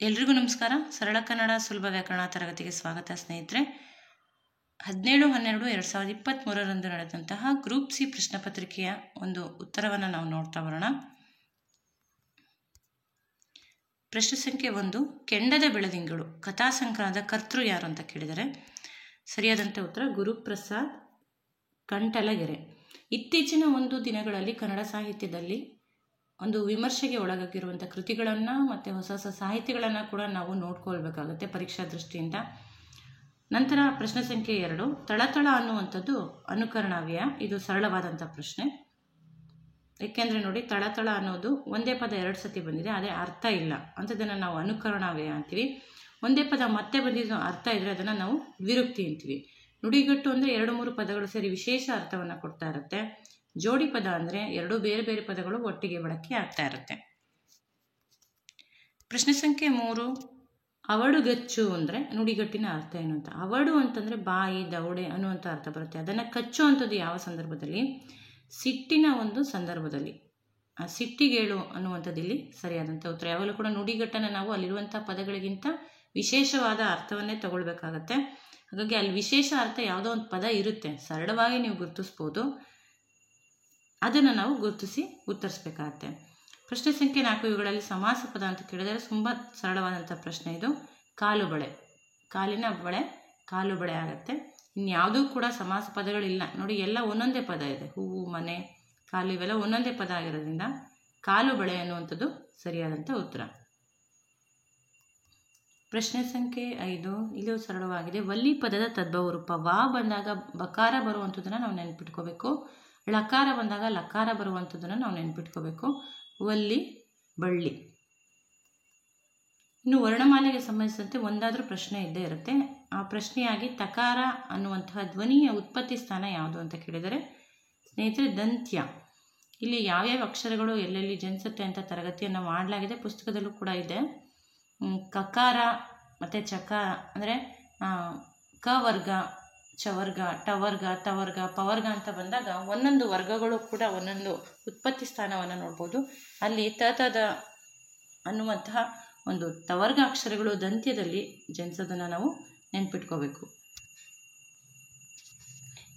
ಎಲ್ರಿಗೂ ನಮಸ್ಕಾರ. ಸರಳ ಕನ್ನಡ ಸುಲಭ ವ್ಯಾಕರಣ ತರಗತಿಗೆ ಸ್ವಾಗತ ಸ್ನೇಹಿತರೆ. 17/12/2023 ನಡೆದಂತಹ ಗ್ರೂಪ್ ಸಿ ಪ್ರಶ್ನೆ ಪತ್ರಿಕೆಯ ಒಂದು ಉತ್ತರವನ್ನು ನಾವು ನೋಡ್ತಾ ಬರೋಣ. ಪ್ರಶ್ನೆ ಸಂಖ್ಯೆ 1, ಕೆಂಡದ ಬೆಳದಿಂಗಳು ಕಥಾ ಸಂಕಲನದ ಕರ್ತೃ ಯಾರು ಅಂತ ಕೇಳಿದರೆ ಸರಿಯಾದಂಥ ಉತ್ತರ ಗುರುಪ್ರಸಾದ್ ಕಂಠಲಗೆರೆ. ಇತ್ತೀಚಿನ ಒಂದು ದಿನಗಳಲ್ಲಿ ಕನ್ನಡ ಸಾಹಿತ್ಯದಲ್ಲಿ ಒಂದು ವಿಮರ್ಶೆಗೆ ಒಳಗಾಗಿರುವಂಥ ಕೃತಿಗಳನ್ನು ಮತ್ತು ಹೊಸ ಹೊಸ ಸಾಹಿತ್ಯಗಳನ್ನು ಕೂಡ ನಾವು ನೋಡ್ಕೊಳ್ಬೇಕಾಗುತ್ತೆ ಪರೀಕ್ಷಾ ದೃಷ್ಟಿಯಿಂದ. ನಂತರ ಪ್ರಶ್ನೆ ಸಂಖ್ಯೆ 2, ತಳತಳ ಅನ್ನುವಂಥದ್ದು ಅನುಕರಣವ್ಯಯ. ಇದು ಸರಳವಾದಂಥ ಪ್ರಶ್ನೆ. ಏಕೆಂದರೆ ನೋಡಿ, ತಳತಳ ಅನ್ನೋದು ಒಂದೇ ಪದ 2 ಸತಿ ಬಂದಿದೆ, ಅದೇ ಅರ್ಥ ಇಲ್ಲ ಅಂಥದ್ದನ್ನು ನಾವು ಅನುಕರಣವ್ಯಯ ಅಂತೀವಿ. ಒಂದೇ ಪದ ಮತ್ತೆ ಬಂದಿದ್ದು ಅರ್ಥ ಇದ್ದರೆ ಅದನ್ನು ನಾವು ದ್ವಿರುಕ್ತಿ ಅಂತೀವಿ. ನುಡಿಗಟ್ಟು ಅಂದರೆ 2-3 ಪದಗಳು ಸೇರಿ ವಿಶೇಷ ಅರ್ಥವನ್ನು ಕೊಡ್ತಾ ಇರುತ್ತೆ. ಜೋಡಿ ಪದ ಅಂದರೆ 2 ಬೇರೆ ಬೇರೆ ಪದಗಳು ಒಟ್ಟಿಗೆ ಬಳಕೆ ಆಗ್ತಾ ಇರುತ್ತೆ. ಪ್ರಶ್ನೆ ಸಂಖ್ಯೆ 3, ಅವಡುಗಚ್ಚು ಅಂದರೆ ನುಡಿಗಟ್ಟಿನ ಅರ್ಥ ಏನು ಅಂತ. ಅವಡು ಅಂತಂದರೆ ಬಾಯಿ, ದವಡೆ ಅನ್ನುವಂಥ ಅರ್ಥ ಬರುತ್ತೆ. ಅದನ್ನು ಕಚ್ಚು ಅಂಥದ್ದು ಯಾವ ಸಂದರ್ಭದಲ್ಲಿ? ಸಿಟ್ಟಿನ ಒಂದು ಸಂದರ್ಭದಲ್ಲಿ. ಆ ಸಿಟ್ಟಿಗೇಳು ಅನ್ನುವಂಥದ್ದು ಇಲ್ಲಿ ಸರಿಯಾದಂಥ ಉತ್ತರ. ಯಾವಾಗಲೂ ಕೂಡ ನುಡಿಗಟ್ಟನ್ನು ನಾವು ಅಲ್ಲಿರುವಂಥ ಪದಗಳಿಗಿಂತ ವಿಶೇಷವಾದ ಅರ್ಥವನ್ನೇ ತಗೊಳ್ಬೇಕಾಗತ್ತೆ. ಹಾಗಾಗಿ ಅಲ್ಲಿ ವಿಶೇಷ ಅರ್ಥ ಯಾವುದೋ ಒಂದು ಪದ ಇರುತ್ತೆ, ಸರಳವಾಗಿ ನೀವು ಗುರುತಿಸ್ಬೋದು, ಅದನ್ನು ನಾವು ಗುರುತಿಸಿ ಉತ್ತರಿಸಬೇಕಾಗತ್ತೆ. ಪ್ರಶ್ನೆ ಸಂಖ್ಯೆ 4, ಇವುಗಳಲ್ಲಿ ಸಮಾಸ ಪದ ಅಂತ ಕೇಳಿದರೆ ತುಂಬ ಸರಳವಾದಂಥ ಪ್ರಶ್ನೆ ಇದು. ಕಾಲು ಬಳೆ, ಕಾಲಿನ ಬಳೆ ಕಾಲು ಬಳೆ ಆಗುತ್ತೆ. ಇನ್ಯಾವುದೂ ಕೂಡ ಸಮಾಸ ಪದಗಳಿಲ್ಲ ನೋಡಿ, ಎಲ್ಲ ಒಂದೊಂದೇ ಪದ ಇದೆ. ಹೂವು, ಮನೆ, ಕಾಲು ಇವೆಲ್ಲ ಒಂದೊಂದೇ ಪದ ಆಗಿರೋದ್ರಿಂದ ಕಾಲು ಬಳೆ ಅನ್ನುವಂಥದ್ದು ಸರಿಯಾದಂಥ ಉತ್ತರ. ಪ್ರಶ್ನೆ ಸಂಖ್ಯೆ 5, ಇದು ಸರಳವಾಗಿದೆ. ವಲ್ಲಿ ಪದದ ತದ್ಭವ ರೂಪ. ವಾ ಬಂದಾಗ ಬಕಾರ ಬರುವಂಥದ್ದನ್ನು ನಾವು ನೆನ್ಪಿಟ್ಕೋಬೇಕು. ಲಕಾರ ಬಂದಾಗ ಲಕಾರ ಬರುವಂಥದ್ದನ್ನು ನಾವು ನೆನ್ಪಿಟ್ಕೋಬೇಕು. ವಲ್ಲಿ, ಬಳ್ಳಿ. ಇನ್ನು ವರ್ಣಮಾಲೆಗೆ ಸಂಬಂಧಿಸಿದಂತೆ ಒಂದಾದರೂ ಪ್ರಶ್ನೆ ಇದ್ದೇ ಇರುತ್ತೆ. ಆ ಪ್ರಶ್ನೆಯಾಗಿ ತಕಾರ ಅನ್ನುವಂತಹ ಧ್ವನಿಯ ಉತ್ಪತ್ತಿ ಸ್ಥಾನ ಯಾವುದು ಅಂತ ಕೇಳಿದರೆ ಸ್ನೇಹಿತರೆ ದಂತ್ಯ. ಇಲ್ಲಿ ಯಾವ್ಯಾವ ಅಕ್ಷರಗಳು ಎಲ್ಲೆಲ್ಲಿ ಜನಿಸುತ್ತೆ ಅಂತ ತರಗತಿಯನ್ನು ಮಾಡಲಾಗಿದೆ, ಪುಸ್ತಕದಲ್ಲೂ ಕೂಡ ಇದೆ. ಕಕಾರ ಮತ್ತು ಚಕಾರ ಅಂದರೆ ಕ ವರ್ಗ, ಚವರ್ಗ, ಟವರ್ಗ, ತವರ್ಗ, ಪವರ್ಗ ಅಂತ ಬಂದಾಗ ಒಂದೊಂದು ವರ್ಗಗಳು ಕೂಡ ಒಂದೊಂದು ಉತ್ಪತ್ತಿ ಸ್ಥಾನವನ್ನು ನೋಡ್ಬೋದು. ಅಲ್ಲಿ ತದ ಅನ್ನುವಂತಹ ಒಂದು ತವರ್ಗ ಅಕ್ಷರಗಳು ದಂತ್ಯದಲ್ಲಿ ಜನಿಸೋದನ್ನು ನಾವು ನೆನ್ಪಿಟ್ಕೋಬೇಕು.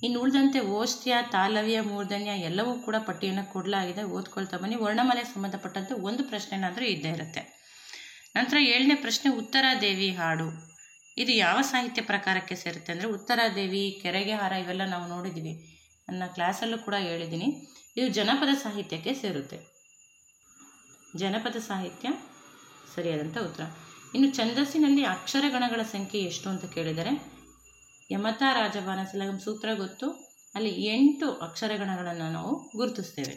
ಇನ್ನು ಉಳಿದಂತೆ ಓಷ್ಟ್ಯ, ತಾಲವ್ಯ, ಮೂರ್ಧನ್ಯ ಎಲ್ಲವೂ ಕೂಡ ಪಟ್ಟಿಯನ್ನು ಕೊಡಲಾಗಿದೆ, ಓದ್ಕೊಳ್ತಾ ಬನ್ನಿ. ವರ್ಣಮಾಲೆಗೆ ಸಂಬಂಧಪಟ್ಟಂತೆ ಒಂದು ಪ್ರಶ್ನೆನಾದರೂ ಇದ್ದೇ ಇರುತ್ತೆ. ನಂತರ 7ನೇ ಪ್ರಶ್ನೆ, ಉತ್ತರಾದೇವಿ ಹಾಡು. ಇದು ಯಾವ ಸಾಹಿತ್ಯ ಪ್ರಕಾರಕ್ಕೆ ಸೇರುತ್ತೆ ಅಂದರೆ ಉತ್ತರಾದೇವಿ, ಕೆರೆಗೆ ಹಾರ ಇವೆಲ್ಲ ನಾವು ನೋಡಿದ್ದೀವಿ, ನನ್ನ ಕ್ಲಾಸಲ್ಲೂ ಕೂಡ ಹೇಳಿದ್ದೀನಿ. ಇದು ಜನಪದ ಸಾಹಿತ್ಯಕ್ಕೆ ಸೇರುತ್ತೆ. ಜನಪದ ಸಾಹಿತ್ಯ ಸರಿಯಾದಂಥ ಉತ್ತರ. ಇನ್ನು ಛಂದಸ್ಸಿನಲ್ಲಿ ಅಕ್ಷರಗಣಗಳ ಸಂಖ್ಯೆ ಎಷ್ಟು ಅಂತ ಕೇಳಿದರೆ ಯಮತ ರಾಜಬಾನ ಸಲಗಂ ಸೂತ್ರ ಗೊತ್ತು, ಅಲ್ಲಿ 8 ಅಕ್ಷರಗಣಗಳನ್ನು ನಾವು ಗುರುತಿಸ್ತೇವೆ.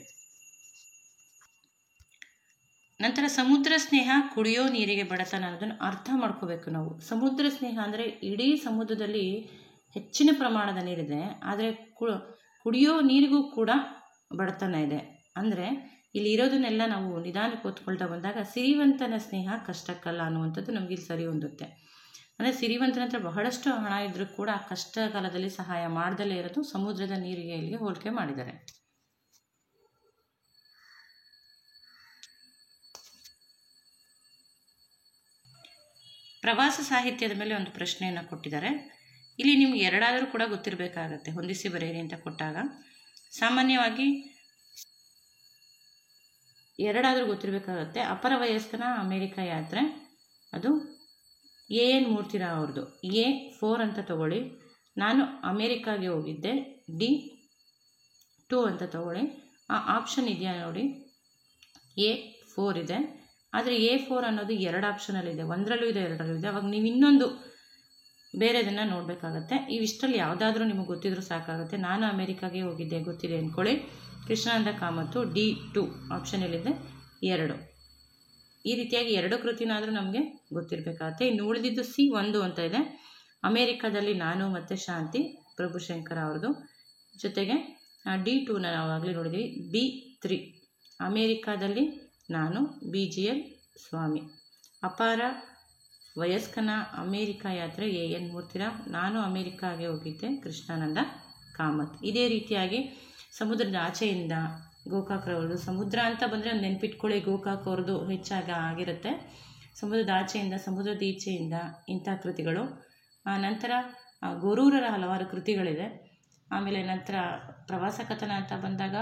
ನಂತರ ಸಮುದ್ರ ಸ್ನೇಹ, ಕುಡಿಯೋ ನೀರಿಗೆ ಬಡತನ ಅನ್ನೋದನ್ನು ಅರ್ಥ ಮಾಡ್ಕೋಬೇಕು ನಾವು. ಸಮುದ್ರ ಸ್ನೇಹ ಅಂದರೆ ಇಡೀ ಸಮುದ್ರದಲ್ಲಿ ಹೆಚ್ಚಿನ ಪ್ರಮಾಣದ ನೀರಿದೆ, ಆದರೆ ಕುಡಿಯೋ ನೀರಿಗೂ ಕೂಡ ಬಡತನ ಇದೆ. ಅಂದರೆ ಇಲ್ಲಿ ಇರೋದನ್ನೆಲ್ಲ ನಾವು ನಿಧಾನಕ್ಕೆ ಓದ್ಕೊಳ್ತಾ ಬಂದಾಗ ಸಿರಿವಂತನ ಸ್ನೇಹ ಕಷ್ಟಕ್ಕಲ್ಲ ಅನ್ನುವಂಥದ್ದು ನಮಗೆ ಇಲ್ಲಿ ಸರಿ ಹೊಂದುತ್ತೆ. ಅಂದರೆ ಸಿರಿವಂತನ ಹತ್ರ ಬಹಳಷ್ಟು ಹಣ ಇದ್ದರೂ ಕೂಡ ಕಷ್ಟ ಕಾಲದಲ್ಲಿ ಸಹಾಯ ಮಾಡ್ದಲೇ ಇರೋದು ಸಮುದ್ರದ ನೀರಿಗೆ ಇಲ್ಲಿಗೆ ಹೋಲಿಕೆ ಮಾಡಿದ್ದಾರೆ. ಪ್ರವಾಸ ಸಾಹಿತ್ಯದ ಮೇಲೆ ಒಂದು ಪ್ರಶ್ನೆಯನ್ನು ಕೊಟ್ಟಿದ್ದಾರೆ. ಇಲ್ಲಿ ನಿಮ್ಗೆ 2 ಕೂಡ ಗೊತ್ತಿರಬೇಕಾಗತ್ತೆ, ಹೊಂದಿಸಿ ಬರೆಯಿರಿ ಅಂತ ಕೊಟ್ಟಾಗ. ಸಾಮಾನ್ಯವಾಗಿ 2 ಗೊತ್ತಿರಬೇಕಾಗತ್ತೆ. ಅಪರ ವಯಸ್ಕನ ಅಮೇರಿಕಾ ಯಾತ್ರೆ, ಅದು AN ಮೂರ್ತಿರಾವ್ ಅವ್ರದ್ದು. A4 ಅಂತ ತಗೊಳ್ಳಿ. ನಾನು ಅಮೇರಿಕಾಗೆ ಹೋಗಿದ್ದೆ, D2 ಅಂತ ತಗೊಳ್ಳಿ. ಆ ಆಪ್ಷನ್ ಇದೆಯಾ ನೋಡಿ, A4 ಇದೆ. ಆದರೆ A4 ಅನ್ನೋದು 2 ಆಪ್ಷನಲ್ಲಿದೆ, ಒಂದರಲ್ಲೂ ಇದೆ 2ರಲ್ಲೂ ಇದೆ. ಅವಾಗ ನೀವು ಇನ್ನೊಂದು ಬೇರೆದನ್ನು ನೋಡಬೇಕಾಗತ್ತೆ. ಇವಿಷ್ಟರಲ್ಲಿ ಯಾವುದಾದ್ರೂ ನಿಮಗೆ ಗೊತ್ತಿದ್ರೂ ಸಾಕಾಗುತ್ತೆ. ನಾನು ಅಮೇರಿಕಾಗೆ ಹೋಗಿದ್ದೆ ಗೊತ್ತಿದೆ ಅಂದ್ಕೊಳ್ಳಿ. ಕೃಷ್ಣಾನಂದ ಕಾಮತ್ತು D2 ಆಪ್ಷನಲ್ಲಿದೆ 2. ಈ ರೀತಿಯಾಗಿ 2 ಕೃತಿನಾದರೂ ನಮಗೆ ಗೊತ್ತಿರಬೇಕಾಗತ್ತೆ. ಇನ್ನು ಉಳಿದಿದ್ದು C1 ಅಂತ ಇದೆ. ಅಮೇರಿಕಾದಲ್ಲಿ ನಾನು ಮತ್ತು ಶಾಂತಿ, ಪ್ರಭುಶಂಕರ ಅವ್ರದ್ದು. ಜೊತೆಗೆ D2 ನಾವು ಆಗಲೇ ನೋಡಿದ್ದೀವಿ. B3 ಅಮೇರಿಕಾದಲ್ಲಿ ನಾನು, BGL ಸ್ವಾಮಿ. ಅಪಾರ ವಯಸ್ಕನ ಅಮೇರಿಕಾ ಯಾತ್ರೆ AN ಮೂರ್ತಿರಾವ್. ನಾನು ಅಮೇರಿಕಾಗೆ ಹೋಗಿದ್ದೆ, ಕೃಷ್ಣಾನಂದ ಕಾಮತ್. ಇದೇ ರೀತಿಯಾಗಿ ಸಮುದ್ರದ ಆಚೆಯಿಂದ ಗೋಕಾಕ್ ಅವ್ರದ್ದು. ಸಮುದ್ರ ಅಂತ ಬಂದರೆ ಒಂದು ನೆನ್ಪಿಟ್ಕೊಳ್ಳಿ, ಗೋಕಾಕ್ ಅವ್ರದ್ದು ಹೆಚ್ಚಾಗಿ ಆಗಿರುತ್ತೆ. ಸಮುದ್ರದ ಆಚೆಯಿಂದ, ಸಮುದ್ರದ ಈಚೆಯಿಂದ ಇಂಥ ಕೃತಿಗಳು. ನಂತರ ಗೊರೂರರ ಹಲವಾರು ಕೃತಿಗಳಿದೆ. ಆಮೇಲೆ ನಂತರ ಪ್ರವಾಸ ಕಥನ ಅಂತ ಬಂದಾಗ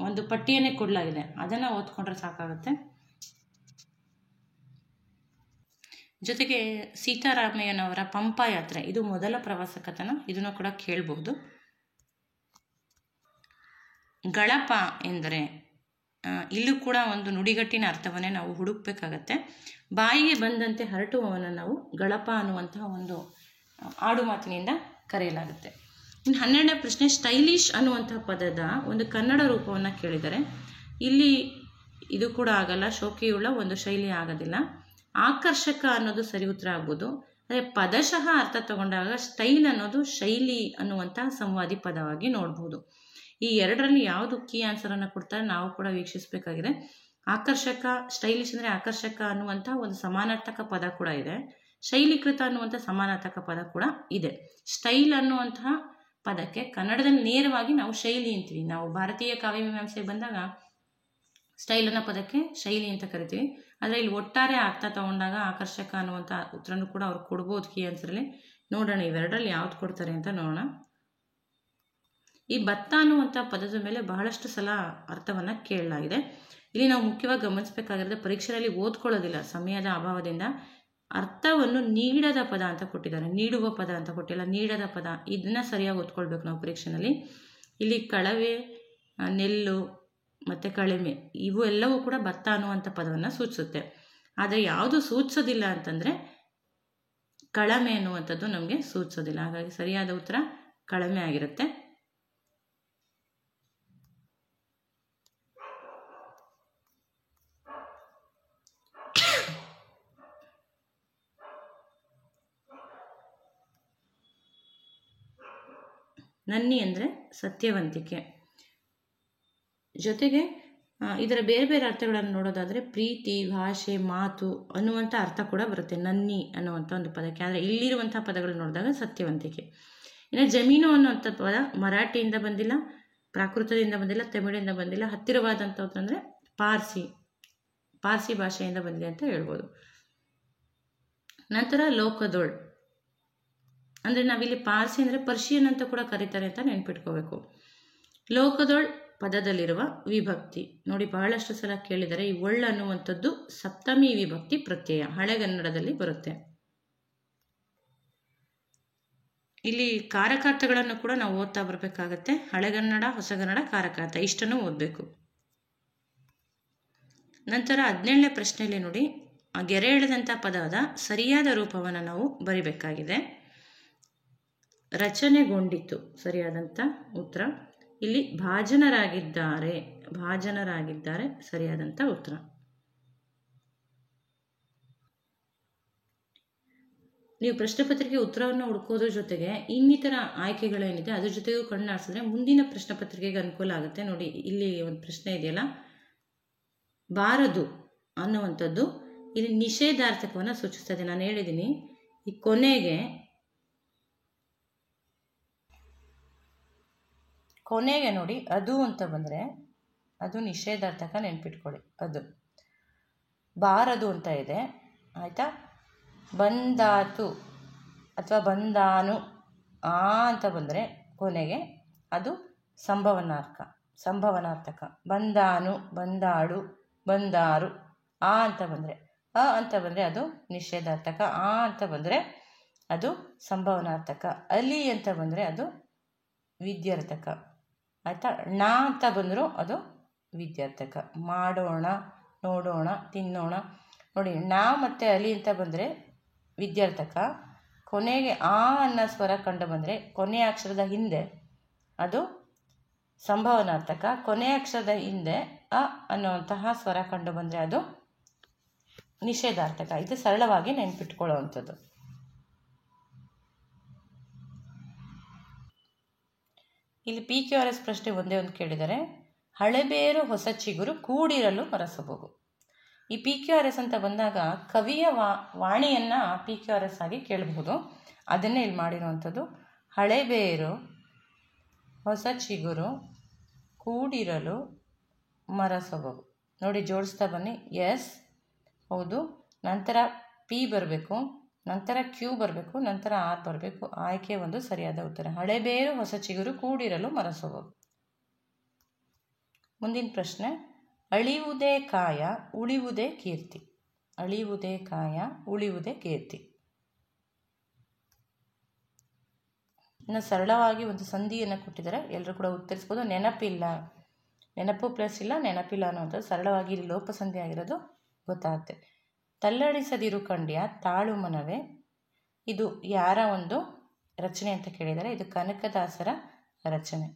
ಒಂದು ಪಟ್ಟಿಯನ್ನೇ ಕೊಡಲಾಗಿದೆ, ಅದನ್ನು ಓದ್ಕೊಂಡ್ರೆ ಸಾಕಾಗುತ್ತೆ. ಜೊತೆಗೆ ಸೀತಾರಾಮಯ್ಯನವರ ಪಂಪ ಯಾತ್ರೆ, ಇದು ಮೊದಲ ಪ್ರವಾಸ ಕಥನ, ಇದನ್ನು ಕೂಡ ಕೇಳಬಹುದು. ಗಳಪ ಎಂದರೆ, ಇಲ್ಲೂ ಕೂಡ ಒಂದು ನುಡಿಗಟ್ಟಿನ ಅರ್ಥವನ್ನೇ ನಾವು ಹುಡುಕಬೇಕಾಗತ್ತೆ. ಬಾಯಿಗೆ ಬಂದಂತೆ ಹರಟುವವನ ನಾವು ಗಳಪ ಅನ್ನುವಂತಹ ಒಂದು ಆಡು ಮಾತಿನಿಂದ ಕರೆಯಲಾಗುತ್ತೆ. ಇನ್ನು 12ನೇ ಪ್ರಶ್ನೆ, ಸ್ಟೈಲಿಶ್ ಅನ್ನುವಂತಹ ಪದದ ಒಂದು ಕನ್ನಡ ರೂಪವನ್ನು ಕೇಳಿದರೆ, ಇಲ್ಲಿ ಇದು ಕೂಡ ಆಗಲ್ಲ, ಶೋಕಿಯುಳ್ಳ ಒಂದು ಶೈಲಿ ಆಗೋದಿಲ್ಲ. ಆಕರ್ಷಕ ಅನ್ನೋದು ಸರಿ ಉತ್ತರ ಆಗ್ಬೋದು. ಆದರೆ ಪದಶಃ ಅರ್ಥ ತಗೊಂಡಾಗ ಸ್ಟೈಲ್ ಅನ್ನೋದು ಶೈಲಿ ಅನ್ನುವಂತಹ ಸಂವಾದಿ ಪದವಾಗಿ ನೋಡ್ಬೋದು. ಈ ಎರಡರಲ್ಲಿ ಯಾವುದು ಕೀ ಆನ್ಸರನ್ನು ಕೊಡ್ತಾರೆ ನಾವು ಕೂಡ ವೀಕ್ಷಿಸಬೇಕಾಗಿದೆ. ಆಕರ್ಷಕ, ಸ್ಟೈಲಿಶ್ ಅಂದರೆ ಆಕರ್ಷಕ ಅನ್ನುವಂಥ ಒಂದು ಸಮಾನಾರ್ಥಕ ಪದ ಕೂಡ ಇದೆ. ಶೈಲೀಕೃತ ಅನ್ನುವಂಥ ಸಮಾನಾರ್ಥಕ ಪದ ಕೂಡ ಇದೆ. ಸ್ಟೈಲ್ ಅನ್ನುವಂತಹ ಪದಕ್ಕೆ ಕನ್ನಡದಲ್ಲಿ ನೇರವಾಗಿ ನಾವು ಶೈಲಿ ಅಂತೀವಿ. ನಾವು ಭಾರತೀಯ ಕಾವ್ಯಮೀಮಾಂಸೆಗೆ ಬಂದಾಗ ಸ್ಟೈಲ್ ಅನ್ನೋ ಪದಕ್ಕೆ ಶೈಲಿ ಅಂತ ಕರಿತೀವಿ. ಆದರೆ ಇಲ್ಲಿ ಒಟ್ಟಾರೆ ಅರ್ಥ ತಗೊಂಡಾಗ ಆಕರ್ಷಕ ಅನ್ನುವಂಥ ಉತ್ತರನೂ ಕೂಡ ಅವ್ರು ಕೊಡ್ಬೋದು ಕೀ ಆನ್ಸರಲ್ಲಿ. ನೋಡೋಣ ಇವೆರಡರಲ್ಲಿ ಯಾವ್ದು ಕೊಡ್ತಾರೆ ಅಂತ ನೋಡೋಣ. ಈ ಭತ್ತ ಅನ್ನುವಂಥ ಪದದ ಮೇಲೆ ಬಹಳಷ್ಟು ಸಲ ಅರ್ಥವನ್ನು ಕೇಳಲಾಗಿದೆ. ಇಲ್ಲಿ ನಾವು ಮುಖ್ಯವಾಗಿ ಗಮನಿಸಬೇಕಾಗಿರೋದು, ಪರೀಕ್ಷೆಯಲ್ಲಿ ಓದ್ಕೊಳ್ಳೋದಿಲ್ಲ ಸಮಯದ ಅಭಾವದಿಂದ. ಅರ್ಥವನ್ನು ನೀಡದ ಪದ ಅಂತ ಕೊಟ್ಟಿದ್ದಾರೆ, ನೀಡುವ ಪದ ಅಂತ ಕೊಟ್ಟಿಲ್ಲ, ನೀಡದ ಪದ. ಇದನ್ನ ಸರಿಯಾಗಿ ಓದ್ಕೊಳ್ಬೇಕು ನಾವು ಪರೀಕ್ಷೆಯಲ್ಲಿ. ಇಲ್ಲಿ ಕಳವೆ, ನೆಲ್ಲು ಮತ್ತು ಕಳೆಮೆ ಇವು ಎಲ್ಲವೂ ಕೂಡ ಭತ್ತ ಅನ್ನುವಂಥ ಪದವನ್ನು ಸೂಚಿಸುತ್ತೆ. ಆದರೆ ಯಾವುದು ಸೂಚಿಸೋದಿಲ್ಲ ಅಂತಂದರೆ ಕಳಮೆ ಅನ್ನುವಂಥದ್ದು ನಮಗೆ ಸೂಚಿಸೋದಿಲ್ಲ. ಹಾಗಾಗಿ ಸರಿಯಾದ ಉತ್ತರ ಕಳಮೆ ಆಗಿರುತ್ತೆ. ನನ್ನಿ ಅಂದರೆ ಸತ್ಯವಂತಿಕೆ. ಜೊತೆಗೆ ಇದರ ಬೇರೆ ಬೇರೆ ಅರ್ಥಗಳನ್ನು ನೋಡೋದಾದರೆ ಪ್ರೀತಿ, ಭಾಷೆ, ಮಾತು ಅನ್ನುವಂಥ ಅರ್ಥ ಕೂಡ ಬರುತ್ತೆ ನನ್ನಿ ಅನ್ನುವಂಥ ಒಂದು ಪದಕ್ಕೆ. ಆದರೆ ಇಲ್ಲಿರುವಂಥ ಪದಗಳು ನೋಡಿದಾಗ ಸತ್ಯವಂತಿಕೆ. ಇನ್ನು ಜಮೀನು ಅನ್ನುವಂಥ ಪದ ಮರಾಠಿಯಿಂದ ಬಂದಿಲ್ಲ, ಪ್ರಾಕೃತದಿಂದ ಬಂದಿಲ್ಲ, ತಮಿಳಿಂದ ಬಂದಿಲ್ಲ. ಹತ್ತಿರವಾದಂಥದ್ದು ಅಂದರೆ ಪಾರ್ಸಿ ಭಾಷೆಯಿಂದ ಬಂದಿದೆ ಅಂತ ಹೇಳ್ಬೋದು. ನಂತರ ಲೋಕದೋಳ್ ಅಂದರೆ ನಾವಿಲ್ಲಿ ಪಾರ್ಸಿ ಅಂದರೆ ಪರ್ಷಿಯನ್ ಅಂತ ಕೂಡ ಕರೀತಾರೆ ಅಂತ ನೆನ್ಪಿಟ್ಕೋಬೇಕು. ಲೋಕದೋಳ್ ಪದದಲ್ಲಿರುವ ವಿಭಕ್ತಿ ನೋಡಿ, ಬಹಳಷ್ಟು ಸಲ ಕೇಳಿದರೆ ಈ ಒಳ್ಳ ಅನ್ನುವಂಥದ್ದು ಸಪ್ತಮಿ ವಿಭಕ್ತಿ ಪ್ರತ್ಯಯ, ಹಳೆಗನ್ನಡದಲ್ಲಿ ಬರುತ್ತೆ. ಇಲ್ಲಿ ಕಾರಕಾರ್ಥಗಳನ್ನು ಕೂಡ ನಾವು ಓದ್ತಾ ಬರಬೇಕಾಗತ್ತೆ. ಹಳೆಗನ್ನಡ, ಹೊಸಗನ್ನಡ, ಕಾರಕಾರ್ಥ ಇಷ್ಟನ್ನು ಓದಬೇಕು. ನಂತರ 17ನೇ ಪ್ರಶ್ನೆಯಲ್ಲಿ ನೋಡಿ, ಗೆರೆ ಎಳೆದಂಥ ಪದದ ಸರಿಯಾದ ರೂಪವನ್ನು ನಾವು ಬರಿಬೇಕಾಗಿದೆ. ರಚನೆಗೊಂಡಿತು ಸರಿಯಾದಂಥ ಉತ್ತರ. ಇಲ್ಲಿ ಭಾಜನರಾಗಿದ್ದಾರೆ ಸರಿಯಾದಂಥ ಉತ್ತರ. ನೀವು ಪ್ರಶ್ನೆ ಪತ್ರಿಕೆ ಉತ್ತರವನ್ನು ಹುಡುಕೋದ್ರ ಜೊತೆಗೆ ಇನ್ನಿತರ ಆಯ್ಕೆಗಳೇನಿದೆ ಅದ್ರ ಜೊತೆಗೂ ಕಣ್ಣಾಡಿಸಿದ್ರೆ ಮುಂದಿನ ಪ್ರಶ್ನೆ ಪತ್ರಿಕೆಗೆ ಅನುಕೂಲ ಆಗುತ್ತೆ. ನೋಡಿ ಇಲ್ಲಿ ಒಂದು ಪ್ರಶ್ನೆ ಇದೆಯಲ್ಲ, ಬಾರದು ಅನ್ನುವಂಥದ್ದು ಇಲ್ಲಿ ನಿಷೇಧಾರ್ಥಕವನ್ನು ಸೂಚಿಸ್ತದೆ. ನಾನು ಹೇಳಿದ್ದೀನಿ ಈ ಕೊನೆಗೆ ನೋಡಿ ಅದು ಅಂತ ಬಂದರೆ ಅದು ನಿಷೇಧಾರ್ಥಕ, ನೆನ್ಪಿಟ್ಕೊಳ್ಳಿ. ಅದು ಬಾರದು ಅಂತ ಇದೆ, ಆಯಿತಾ. ಬಂದಾತು ಅಥವಾ ಬಂದಾನು ಅಂತ ಬಂದರೆ ಕೊನೆಗೆ ಅದು ಸಂಭವನಾರ್ಥಕ. ಬಂದಾನು, ಬಂದಾಡು, ಬಂದಾರು. ಅಂತ ಬಂದರೆ ಅದು ನಿಷೇಧಾರ್ಥಕ. ಅಂತ ಬಂದರೆ ಅದು ಸಂಭವನಾರ್ಥಕ. ಅಲಿ ಅಂತ ಬಂದರೆ ಅದು ವಿದ್ಯಾರ್ಥಕ, ಆಯಿತಾ. ಅಂತ ಬಂದರೂ ಅದು ವಿದ್ಯಾರ್ಥಕ. ಮಾಡೋಣ, ನೋಡೋಣ, ತಿನ್ನೋಣ. ನೋಡಿ ಮತ್ತು ಅಲಿ ಅಂತ ಬಂದರೆ ವಿದ್ಯಾರ್ಥಕ. ಕೊನೆಗೆ ಅನ್ನೋ ಸ್ವರ ಕಂಡು ಬಂದರೆ ಕೊನೆಯ ಅಕ್ಷರದ ಹಿಂದೆ ಅದು ಸಂಭವನಾರ್ಥಕ. ಕೊನೆಯ ಅಕ್ಷರದ ಹಿಂದೆ ಅನ್ನುವಂತಹ ಸ್ವರ ಕಂಡು ಬಂದರೆ ಅದು ನಿಷೇಧಾರ್ಥಕ. ಇದು ಸರಳವಾಗಿ ನೆನ್ಪಿಟ್ಕೊಳ್ಳುವಂಥದ್ದು. ಇಲ್ಲಿ PQRS ಪ್ರಶ್ನೆ ಒಂದೇ ಒಂದು ಕೇಳಿದರೆ, ಹಳೆಬೇರು ಹೊಸ ಚಿಗುರು ಕೂಡಿರಲು ಮರಸಬಹುದು. ಈ PQRS ಅಂತ ಬಂದಾಗ ಕವಿಯ ವಾಣಿಯನ್ನು PQRS ಆಗಿ ಕೇಳಬಹುದು. ಅದನ್ನೇ ಇಲ್ಲಿ ಮಾಡಿರುವಂಥದ್ದು. ಹಳೆಬೇರು ಹೊಸ ಚಿಗುರು ಕೂಡಿರಲು ಮರಸಬಹುದು. ನೋಡಿ ಜೋಡಿಸ್ತಾ ಬನ್ನಿ. ಎಸ್ ಹೌದು. ನಂತರ ಪಿ ಬರಬೇಕು, ನಂತರ ಕ್ಯೂ ಬರಬೇಕು, ನಂತರ ಆರ್ ಬರಬೇಕು. ಆಯ್ಕೆ ಒಂದು ಸರಿಯಾದ ಉತ್ತರ. ಹಳೆಬೇರು ಹೊಸ ಚಿಗುರು ಕೂಡಿರಲು ಮರಸೊಬಗು. ಮುಂದಿನ ಪ್ರಶ್ನೆ, ಅಳಿವುದೇ ಕಾಯ ಉಳಿವುದೇ ಕೀರ್ತಿ. ಅಳಿವುದೇ ಕಾಯ ಉಳಿವುದೇ ಕೀರ್ತಿ. ಇನ್ನು ಸರಳವಾಗಿ ಒಂದು ಸಂಧಿಯನ್ನು ಕೊಟ್ಟಿದ್ದಾರೆ, ಎಲ್ಲರೂ ಕೂಡ ಉತ್ತರಿಸ್ಬೋದು. ನೆನಪಿಲ್ಲ, ನೆನಪು ಪ್ಲಸ್ ಇಲ್ಲ, ನೆನಪಿಲ್ಲ ಅನ್ನುವಂಥದ್ದು ಸರಳವಾಗಿ ಇಲ್ಲಿ ಲೋಪಸಂಧಿ ಆಗಿರೋದು ಗೊತ್ತಾಗುತ್ತೆ. ತಲ್ಲಡಿಸದಿರು ಕಂಡ್ಯ ತಾಳು ಮನವೇ, ಇದು ಯಾರ ಒಂದು ರಚನೆ ಅಂತ ಕೇಳಿದರೆ ಇದು ಕನಕದಾಸರ ರಚನೆ.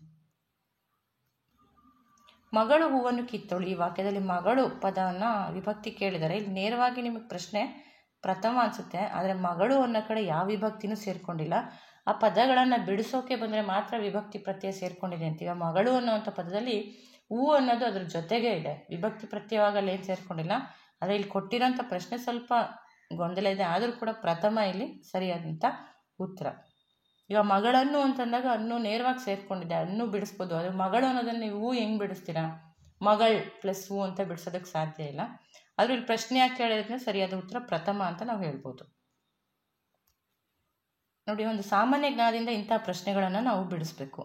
ಮಗಳು ಹೂವನ್ನು ಕಿತ್ತಳು, ಈ ವಾಕ್ಯದಲ್ಲಿ ಮಗಳು ಪದವನ್ನು ವಿಭಕ್ತಿ ಕೇಳಿದರೆ ಇಲ್ಲಿ ನೇರವಾಗಿ ನಿಮಗೆ ಪ್ರಶ್ನೆ ಪ್ರಥಮ ಅನಿಸುತ್ತೆ, ಆದರೆ ಮಗಳು ಅನ್ನೋ ಕಡೆ ಯಾವ ವಿಭಕ್ತಿನೂ ಸೇರಿಕೊಂಡಿಲ್ಲ. ಆ ಪದಗಳನ್ನು ಬಿಡಿಸೋಕೆ ಬಂದರೆ ಮಾತ್ರ ವಿಭಕ್ತಿ ಪ್ರತ್ಯಯ ಸೇರಿಕೊಂಡಿದೆ ಅಂತೀವಿ. ಮಗಳು ಅನ್ನೋವಂಥ ಪದದಲ್ಲಿ ಹೂ ಅನ್ನೋದು ಅದ್ರ ಜೊತೆಗೆ ಇದೆ, ವಿಭಕ್ತಿ ಪ್ರತ್ಯಯವಾಗಲ್ಲ, ಏನು ಸೇರಿಕೊಂಡಿಲ್ಲ. ಆದರೆ ಇಲ್ಲಿ ಕೊಟ್ಟಿರೋಂಥ ಪ್ರಶ್ನೆ ಸ್ವಲ್ಪ ಗೊಂದಲ ಇದೆ, ಆದರೂ ಕೂಡ ಪ್ರಥಮ ಇಲ್ಲಿ ಸರಿಯಾದಂಥ ಉತ್ತರ. ಈಗ ಮಗಳನ್ನು ಅಂತಂದಾಗ ಅನ್ನು ನೇರವಾಗಿ ಸೇರಿಕೊಂಡಿದೆ, ಅನ್ನು ಬಿಡಿಸ್ಬೋದು. ಅದು ಮಗಳು ಅನ್ನೋದನ್ನು ನೀವು ಹೂ ಹೆಂಗೆ ಬಿಡಿಸ್ತೀರಾ? ಮಗಳು ಪ್ಲಸ್ ಹೂ ಅಂತ ಬಿಡಿಸೋದಕ್ಕೆ ಸಾಧ್ಯ ಇಲ್ಲ. ಆದರೂ ಇಲ್ಲಿ ಪ್ರಶ್ನೆ ಯಾಕೆ ಕೇಳಿದ್ರೆ ಸರಿಯಾದ ಉತ್ತರ ಪ್ರಥಮ ಅಂತ ನಾವು ಹೇಳ್ಬೋದು. ನೋಡಿ, ಒಂದು ಸಾಮಾನ್ಯ ಜ್ಞಾನದಿಂದ ಇಂಥ ಪ್ರಶ್ನೆಗಳನ್ನು ನಾವು ಬಿಡಿಸ್ಬೇಕು.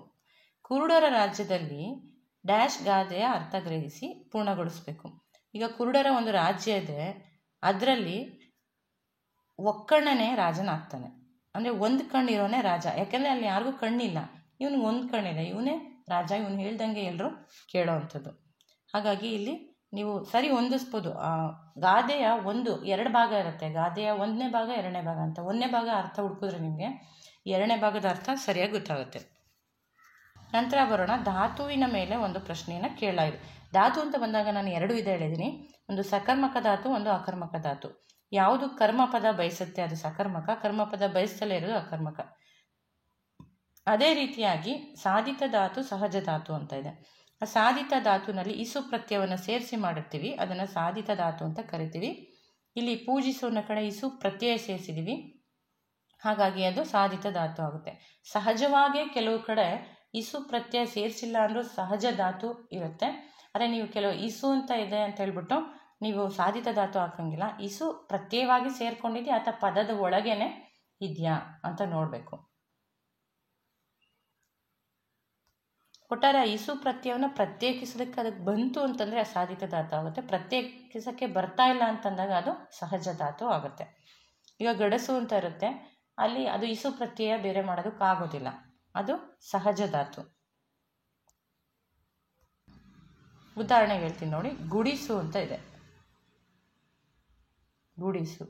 ಕುರುಡರ ರಾಜ್ಯದಲ್ಲಿ ಡ್ಯಾಶ್ ಗಾದೆಯ ಅರ್ಥ ಗ್ರಹಿಸಿ ಪೂರ್ಣಗೊಳಿಸಬೇಕು. ಈಗ ಕುರುಡರ ಒಂದು ರಾಜ್ಯ ಇದೆ, ಅದರಲ್ಲಿ ಒಕ್ಕಣ್ಣನೇ ರಾಜನಾಗ್ತಾನೆ. ಅಂದರೆ ಒಂದು ಕಣ್ಣಿರೋನೇ ರಾಜ, ಯಾಕೆಂದರೆ ಅಲ್ಲಿ ಯಾರಿಗೂ ಕಣ್ಣಿಲ್ಲ, ಇವನಿಗೆ ಒಂದು ಕಣ್ಣಿದೆ, ಇವನೇ ರಾಜ, ಇವನು ಹೇಳ್ದಂಗೆ ಎಲ್ಲರೂ ಕೇಳೋ ಅಂಥದ್ದು. ಹಾಗಾಗಿ ಇಲ್ಲಿ ನೀವು ಸರಿ ಹೊಂದಿಸ್ಬೋದು. ಗಾದೆಯ ಎರಡು ಭಾಗ ಇರುತ್ತೆ, ಗಾದೆಯ 1ನೇ ಭಾಗ 2ನೇ ಭಾಗ ಅಂತ. 1ನೇ ಭಾಗ ಅರ್ಥ ಹುಡುಕಿದ್ರೆ ನಿಮಗೆ 2ನೇ ಭಾಗದ ಅರ್ಥ ಸರಿಯಾಗಿ ಗೊತ್ತಾಗುತ್ತೆ. ನಂತರ ಬರೋಣ, ಧಾತುವಿನ ಮೇಲೆ ಒಂದು ಪ್ರಶ್ನೆಯನ್ನು ಕೇಳಲಾಗಿದೆ. ಧಾತು ಅಂತ ಬಂದಾಗ ನಾನು 2 ವಿಧ ಹೇಳಿದ್ದೀನಿ, ಒಂದು ಸಕರ್ಮಕ ಧಾತು, ಒಂದು ಅಕರ್ಮಕ ಧಾತು. ಯಾವುದು ಕರ್ಮಪದ ಬಯಸುತ್ತೆ ಅದು ಸಕರ್ಮಕ, ಕರ್ಮಪದ ಬಯಸ್ತಲೇ ಇರೋದು ಅಕರ್ಮಕ. ಅದೇ ರೀತಿಯಾಗಿ ಸಾಧಿತ ಧಾತು, ಸಹಜ ಧಾತು ಅಂತ ಇದೆ. ಆ ಸಾಧಿತ ಧಾತುನಲ್ಲಿ ಇಸು ಪ್ರತ್ಯಯವನ್ನು ಸೇರಿಸಿ ಮಾಡಿರ್ತೀವಿ, ಅದನ್ನು ಸಾಧಿತ ಧಾತು ಅಂತ ಕರಿತೀವಿ. ಇಲ್ಲಿ ಪೂಜಿಸುವ ಕಡೆ ಇಸು ಪ್ರತ್ಯಯ ಸೇರಿಸಿದ್ದೀವಿ, ಹಾಗಾಗಿ ಅದು ಸಾಧಿತ ಧಾತು ಆಗುತ್ತೆ. ಸಹಜವಾಗೇ ಕೆಲವು ಕಡೆ ಇಸು ಪ್ರತ್ಯಯ ಸೇರಿಸಿಲ್ಲ ಅಂದರೂ ಸಹಜ ಧಾತು ಇರುತ್ತೆ. ಆದರೆ ನೀವು ಕೆಲವು ಇಸು ಅಂತ ಇದೆ ಅಂತ ಹೇಳ್ಬಿಟ್ಟು ನೀವು ಸಾಧಿತ ಧಾತು ಹಾಕಂಗಿಲ್ಲ. ಇಸು ಪ್ರತ್ಯಯವಾಗಿ ಸೇರ್ಕೊಂಡಿದೆಯಾ ಅಥವಾ ಪದದ ಒಳಗೇನೆ ಇದೆಯಾ ಅಂತ ನೋಡಬೇಕು. ಒಟ್ಟಾರೆ ಇಸು ಪ್ರತ್ಯಯವನ್ನು ಪ್ರತ್ಯೇಕಿಸೋದಕ್ಕೆ ಅದಕ್ಕೆ ಬಂತು ಅಂತಂದರೆ ಸಾಧಿತ ಧಾತು ಆಗುತ್ತೆ. ಪ್ರತ್ಯೇಕಿಸೋಕ್ಕೆ ಬರ್ತಾ ಇಲ್ಲ ಅಂತಂದಾಗ ಅದು ಸಹಜ ಧಾತು ಆಗುತ್ತೆ. ಈಗ ಗಡಸು ಅಂತ ಇರುತ್ತೆ, ಅಲ್ಲಿ ಅದು ಇಸು ಪ್ರತ್ಯಯ ಬೇರೆ ಮಾಡೋದಕ್ಕಾಗೋದಿಲ್ಲ, ಅದು ಸಹಜ ಧಾತು. ಉದಾಹರಣೆಗೆ ಹೇಳ್ತೀನಿ ನೋಡಿ, ಗುಡಿಸು ಅಂತ ಇದೆ, ಗುಡಿಸು.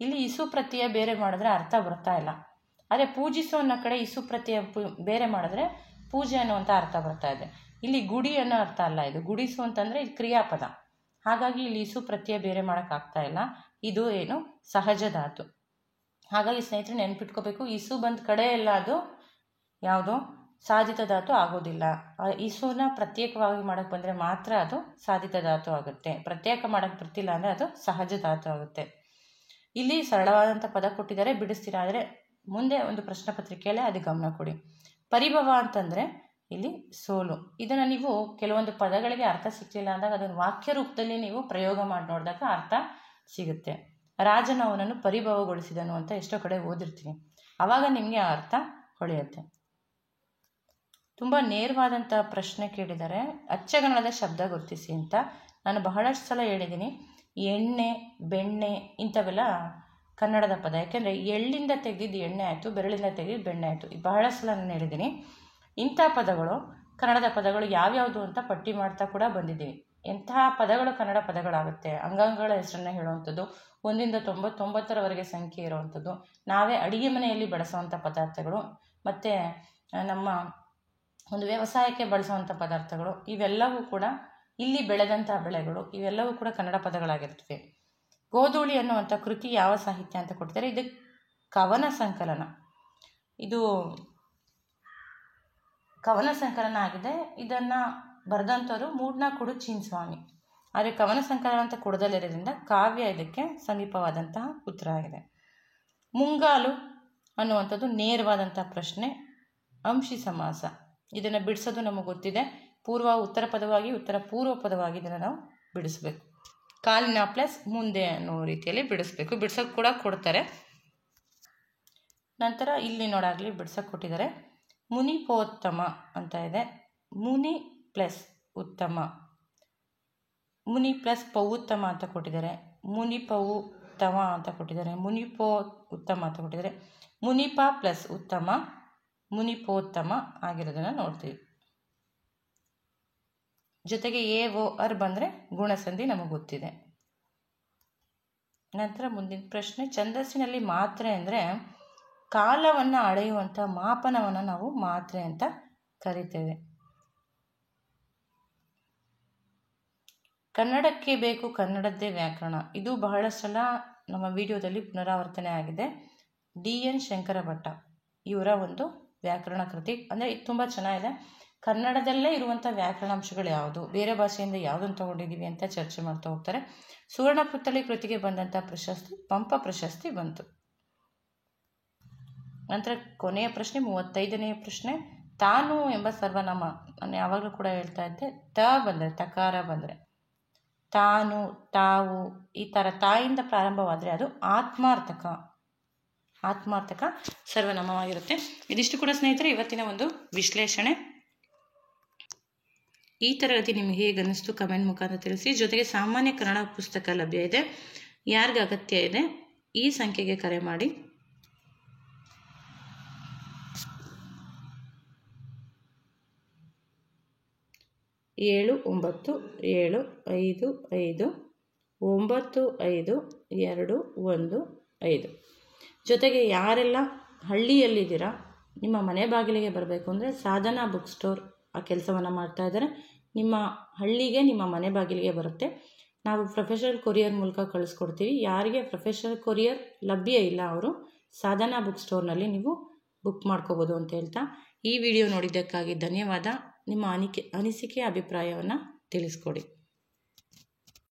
ಇಲ್ಲಿ ಇಸು ಪ್ರತ್ಯಯ ಬೇರೆ ಮಾಡಿದ್ರೆ ಅರ್ಥ ಬರ್ತಾ ಇಲ್ಲ. ಆದರೆ ಪೂಜಿಸು ಅನ್ನೋ ಕಡೆ ಇಸು ಪ್ರತ್ಯಯ ಬೇರೆ ಮಾಡಿದ್ರೆ ಪೂಜೆ ಅನ್ನುವಂಥ ಅರ್ಥ ಬರ್ತಾ ಇದೆ. ಇಲ್ಲಿ ಗುಡಿ ಅನ್ನೋ ಅರ್ಥ ಅಲ್ಲ, ಇದು ಗುಡಿಸು ಅಂತಂದರೆ ಇದು ಕ್ರಿಯಾಪದ, ಹಾಗಾಗಿ ಇಲ್ಲಿ ಇಸು ಪ್ರತ್ಯಯ ಬೇರೆ ಮಾಡೋಕ್ಕಾಗ್ತಾ ಇಲ್ಲ. ಇದು ಏನು ಸಹಜ ಧಾತು. ಹಾಗಾಗಿ ಸ್ನೇಹಿತರೆ ನೆನ್ಪಿಟ್ಕೋಬೇಕು, ಇಸು ಬಂದ ಕಡೆ ಎಲ್ಲ ಅದು ಯಾವುದೋ ಸಾಧಿತ ಧಾತು ಆಗೋದಿಲ್ಲ. ಇಸುನ ಪ್ರತ್ಯೇಕವಾಗಿ ಮಾಡೋಕ್ಕೆ ಬಂದರೆ ಮಾತ್ರ ಅದು ಸಾಧಿತ ಧಾತು ಆಗುತ್ತೆ. ಪ್ರತ್ಯೇಕ ಮಾಡೋಕ್ಕೆ ಬರ್ತಿಲ್ಲ ಅಂದರೆ ಅದು ಸಹಜ ಧಾತು ಆಗುತ್ತೆ. ಇಲ್ಲಿ ಸರಳವಾದಂಥ ಪದ ಕೊಟ್ಟಿದ್ದಾರೆ, ಬಿಡಿಸ್ತೀರಾ. ಆದರೆ ಮುಂದೆ ಒಂದು ಪ್ರಶ್ನೆ ಪತ್ರಿಕೆಯಲ್ಲೇ ಅದು ಗಮನ ಕೊಡಿ. ಪರಿಭವ ಅಂತಂದರೆ ಇಲ್ಲಿ ಸೋಲು. ಇದನ್ನು ನೀವು ಕೆಲವೊಂದು ಪದಗಳಿಗೆ ಅರ್ಥ ಸಿಗ್ತಿಲ್ಲ ಅಂದಾಗ ಅದನ್ನು ವಾಕ್ಯ ರೂಪದಲ್ಲಿ ನೀವು ಪ್ರಯೋಗ ಮಾಡಿ ನೋಡಿದಾಗ ಅರ್ಥ ಸಿಗುತ್ತೆ. ರಾಜನು ಅವನನ್ನು ಪರಿಭವಗೊಳಿಸಿದನು ಅಂತ ಎಷ್ಟೋ ಕಡೆ ಓದಿರ್ತೀನಿ, ಆವಾಗ ನಿಮಗೆ ಆ ಅರ್ಥ ಹೊಳೆಯುತ್ತೆ. ತುಂಬ ನೇರವಾದಂಥ ಪ್ರಶ್ನೆ ಕೇಳಿದ್ದಾರೆ, ಅಚ್ಚಗನ್ನಡದ ಶಬ್ದ ಗುರುತಿಸಿ ಅಂತ. ನಾನು ಬಹಳಷ್ಟು ಸಲ ಹೇಳಿದ್ದೀನಿ, ಎಣ್ಣೆ, ಬೆಣ್ಣೆ ಇಂಥವೆಲ್ಲ ಕನ್ನಡದ ಪದ. ಯಾಕೆಂದರೆ ಎಳ್ಳಿಂದ ತೆಗೆದಿದ್ದು ಎಣ್ಣೆ ಆಯಿತು, ಬೆರಳಿಂದ ತೆಗೆದಿದ್ದು ಬೆಣ್ಣೆ ಆಯಿತು, ಬಹಳ ಸಲ ನಾನು ಹೇಳಿದ್ದೀನಿ. ಇಂಥ ಪದಗಳು ಕನ್ನಡದ ಪದಗಳು ಯಾವ್ಯಾವುದು ಅಂತ ಪಟ್ಟಿ ಮಾಡ್ತಾ ಕೂಡ ಬಂದಿದ್ದೀವಿ. ಎಂತಹ ಪದಗಳು ಕನ್ನಡ ಪದಗಳಾಗುತ್ತೆ. ಅಂಗಾಂಗಗಳ ಹೆಸರನ್ನು ಹೇಳುವಂಥದ್ದು, 1ರಿಂದ 99ರವರೆಗೆ ಸಂಖ್ಯೆ ಇರುವಂಥದ್ದು, ನಾವೇ ಅಡುಗೆ ಮನೆಯಲ್ಲಿ ಬಳಸುವಂಥ ಪದಾರ್ಥಗಳು, ಮತ್ತು ನಮ್ಮ ಒಂದು ವ್ಯವಸಾಯಕ್ಕೆ ಬಳಸುವಂಥ ಪದಾರ್ಥಗಳು, ಇವೆಲ್ಲವೂ ಕೂಡ ಇಲ್ಲಿ ಬೆಳೆದಂಥ ಬೆಳೆಗಳು, ಇವೆಲ್ಲವೂ ಕೂಡ ಕನ್ನಡ ಪದಗಳಾಗಿರ್ತವೆ. ಗೋಧೂಳಿ ಅನ್ನುವಂಥ ಕೃತಿ ಯಾವ ಸಾಹಿತ್ಯ ಅಂತ ಕೊಡ್ತಾರೆ, ಇದು ಕವನ ಸಂಕಲನ. ಇದು ಕವನ ಸಂಕಲನ ಆಗಿದೆ. ಇದನ್ನು ಬರೆದಂಥವ್ರು ಮೂಡ್ನಾಕುಡು ಚಿನ್ಸ್ವಾಮಿ. ಆದರೆ ಕವನ ಸಂಕಲನ ಅಂತ ಕೊಡದಲ್ಲಿರೋದ್ರಿಂದ ಕಾವ್ಯ ಇದಕ್ಕೆ ಸಮೀಪವಾದಂತಹ ಉತ್ತರ ಆಗಿದೆ. ಮುಂಗಾಲು ಅನ್ನುವಂಥದ್ದು ನೇರವಾದಂಥ ಪ್ರಶ್ನೆ, ಅಂಶಿ ಸಮಾಸ. ಇದನ್ನು ಬಿಡಿಸೋದು ನಮಗೆ ಗೊತ್ತಿದೆ, ಪೂರ್ವ ಉತ್ತರ ಪದವಾಗಿ, ಉತ್ತರ ಪೂರ್ವ ಪದವಾಗಿ ಇದನ್ನು ನಾವು ಬಿಡಿಸಬೇಕು. ಕಾಲಿನ ಪ್ಲಸ್ ಮುಂದೆ ಅನ್ನೋ ರೀತಿಯಲ್ಲಿ ಬಿಡಿಸ್ಬೇಕು. ಬಿಡ್ಸೋಕೆ ಕೂಡ ಕೊಡ್ತಾರೆ. ನಂತರ ಇಲ್ಲಿ ನೋಡಾಗಲಿ ಬಿಡ್ಸೋಕೆ ಕೊಟ್ಟಿದ್ದಾರೆ. ಮುನಿಪೋತ್ತಮ ಅಂತ ಇದೆ. ಮುನಿ ಪ್ಲಸ್ ಉತ್ತಮ, ಮುನಿ ಪ್ಲಸ್ ಪೌತ್ತಮ ಅಂತ ಕೊಟ್ಟಿದ್ದಾರೆ. ಮುನಿಪೌತ್ತಮ ಅಂತ ಕೊಟ್ಟಿದ್ದಾರೆ. ಮುನಿಪೋ ಉತ್ತಮ ಅಂತ ಕೊಟ್ಟಿದ್ದಾರೆ. ಮುನಿಪ ಪ್ಲಸ್ ಉತ್ತಮ, ಮುನಿಪೋತ್ತಮ ಆಗಿರೋದನ್ನು ನೋಡ್ತೀವಿ. ಜೊತೆಗೆ ಎ ಓ ಅರ್ ಬಂದರೆ ಗುಣಸಂಧಿ ನಮಗೆ ಗೊತ್ತಿದೆ. ನಂತರ ಮುಂದಿನ ಪ್ರಶ್ನೆ, ಛಂದಸ್ಸಿನಲ್ಲಿ ಮಾತ್ರೆ ಅಂದರೆ ಕಾಲವನ್ನು ಅಳೆಯುವಂಥ ಮಾಪನವನ್ನು ನಾವು ಮಾತ್ರೆ ಅಂತ ಕರಿತೇವೆ. ಕನ್ನಡಕ್ಕೆ ಬೇಕು ಕನ್ನಡದ್ದೇ ವ್ಯಾಕರಣ. ಇದು ಬಹಳ ಸಲ ನಮ್ಮ ವಿಡಿಯೋದಲ್ಲಿ ಪುನರಾವರ್ತನೆ ಆಗಿದೆ. DN ಶಂಕರ ಭಟ್ಟ ಇವರ ಒಂದು ವ್ಯಾಕರಣ ಕೃತಿ. ಅಂದರೆ ಇದು ತುಂಬ ಚೆನ್ನಾಗಿದೆ. ಕನ್ನಡದಲ್ಲೇ ಇರುವಂಥ ವ್ಯಾಕರಣಾಂಶಗಳು ಯಾವುದು, ಬೇರೆ ಭಾಷೆಯಿಂದ ಯಾವುದನ್ನು ತೊಗೊಂಡಿದ್ದೀವಿ ಅಂತ ಚರ್ಚೆ ಮಾಡ್ತಾ ಹೋಗ್ತಾರೆ. ಸುವರ್ಣ ಪುತ್ಥಳಿ ಕೃತಿಗೆ ಬಂದಂಥ ಪ್ರಶಸ್ತಿ ಪಂಪ ಪ್ರಶಸ್ತಿ ಬಂತು. ನಂತರ ಕೊನೆಯ ಪ್ರಶ್ನೆ 35ನೇ ಪ್ರಶ್ನೆ, ತಾನು ಎಂಬ ಸರ್ವನಾಮ. ನಾನು ಯಾವಾಗಲೂ ಕೂಡ ಹೇಳ್ತಾ ಇದ್ದೆ, ಬಂದರೆ ತಕಾರ ಬಂದರೆ ತಾನು, ತಾವು, ಈ ಥರ ತಾಯಿಂದ ಪ್ರಾರಂಭವಾದರೆ ಅದು ಆತ್ಮಾರ್ಥಕ ಸರ್ವನಾಮವಾಗಿರುತ್ತೆ. ಇದಿಷ್ಟು ಕೂಡ ಸ್ನೇಹಿತರೆ ಇವತ್ತಿನ ಒಂದು ವಿಶ್ಲೇಷಣೆ. ಈ ತರಗತಿ ನಿಮಗೆ ಹೇಗೆ ಅನ್ನಿಸ್ತು ಕಮೆಂಟ್ ಮುಖಾಂತರ ತಿಳಿಸಿ. ಜೊತೆಗೆ ಸಾಮಾನ್ಯ ಕನ್ನಡ ಪುಸ್ತಕ ಲಭ್ಯ ಇದೆ. ಯಾರಿಗೆ ಅಗತ್ಯ ಇದೆ ಈ ಸಂಖ್ಯೆಗೆ ಕರೆ ಮಾಡಿ. ಏಳು 9 7 5 5 9 5 2 1 5. ಜೊತೆಗೆ ಯಾರೆಲ್ಲ ಹಳ್ಳಿಯಲ್ಲಿದ್ದೀರಾ, ನಿಮ್ಮ ಮನೆ ಬಾಗಿಲಿಗೆ ಬರಬೇಕು ಅಂದರೆ ಸಾಧನಾ ಬುಕ್ ಸ್ಟೋರ್ ಆ ಕೆಲಸವನ್ನು ಮಾಡ್ತಾ ಇದ್ದಾರೆ. ನಿಮ್ಮ ಹಳ್ಳಿಗೆ ನಿಮ್ಮ ಮನೆ ಬಾಗಿಲಿಗೆ ಬರುತ್ತೆ. ನಾವು ಪ್ರೊಫೆಷನಲ್ ಕೊರಿಯರ್ ಮೂಲಕ ಕಳಿಸ್ಕೊಡ್ತೀವಿ. ಯಾರಿಗೆ ಪ್ರೊಫೆಷನಲ್ ಕೊರಿಯರ್ ಲಭ್ಯ ಇಲ್ಲ ಅವರು ಸಾಧನಾ ಬುಕ್ ಸ್ಟೋರ್ನಲ್ಲಿ ನೀವು ಬುಕ್ ಮಾಡ್ಕೋಬೋದು ಅಂತ ಹೇಳ್ತಾ, ಈ ವಿಡಿಯೋ ನೋಡಿದ್ದಕ್ಕಾಗಿ ಧನ್ಯವಾದ. ನಿಮ್ಮ ಅನಿಸಿಕೆ ಅಭಿಪ್ರಾಯವನ್ನು ತಿಳಿಸ್ಕೊಡಿ.